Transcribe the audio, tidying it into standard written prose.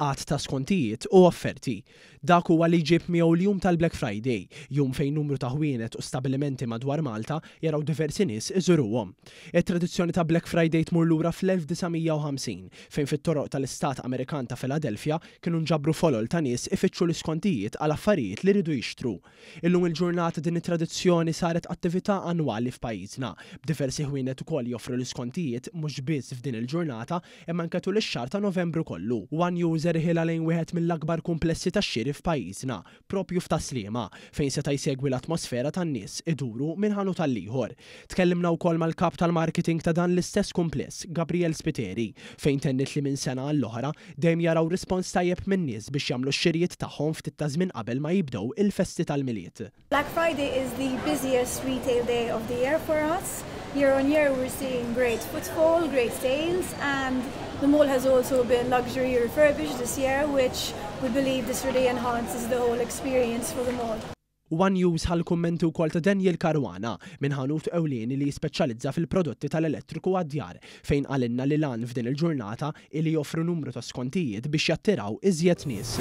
qatt ta' skontijiet u offerti. Dak huwa li ġib miegħu l-jum tal-Black Friday, jum fejn numru ta' ħwienet u stabilimenti madwar Malta jaraw diversi nies iżuruhom. Il-tradizzjoni ta' Black Friday tmur lura fl-1950 fejn fit-toroq tal-Istat Amerikan ta' Philadelphia kienu nġabru folol ta' nies ifittxu l-iskontijiet għal affarijiet li ridu jixtru. Illum il-ġurnata din it-tradizzjoni saret attività annwali f'pajjiżna, b'diversi ħwienet ukoll joffru l-iskontijiet mhux biss f'din il-ġurnata imma anke tul ix-xahar ta' Novembru kollu. One User ħila lejn wieħed mill-akbar komplessi tax-xiri f'pajjiżna, propju f'Taslima, fejn seta' jsegwi l-atmosfera tan-nies iduru minn ħanu tal-ieħor. Tkellimna wkoll mal-kap tal-marketing ta' dan l-istess kumpless, Gabriel Spiteri, fejn tennit li minn sena għall-oħra dejjem jaraw rispons tajjeb min-nies biex jagħmlu x-xirijiet tagħhom ftit ta' żmien qabel ma jibdew il-festi tal-miliet. Black Friday is the busiest retail day of the year for us. Year on year we're seeing great footfall, great sales, and the mall has also been luxury refurbished this year, which we believe this really enhances the whole experience for the mall. One Use ħal kummenti wkoll ta' Daniel Caruana minn ħanut ewlieni li jispeċjalizza fil-prodotti tal-elettriku għad-djar fejn qalinna li lan f'din il-ġurnata li joffru numru ta' skontijiet biex jattiraw iżjed nies.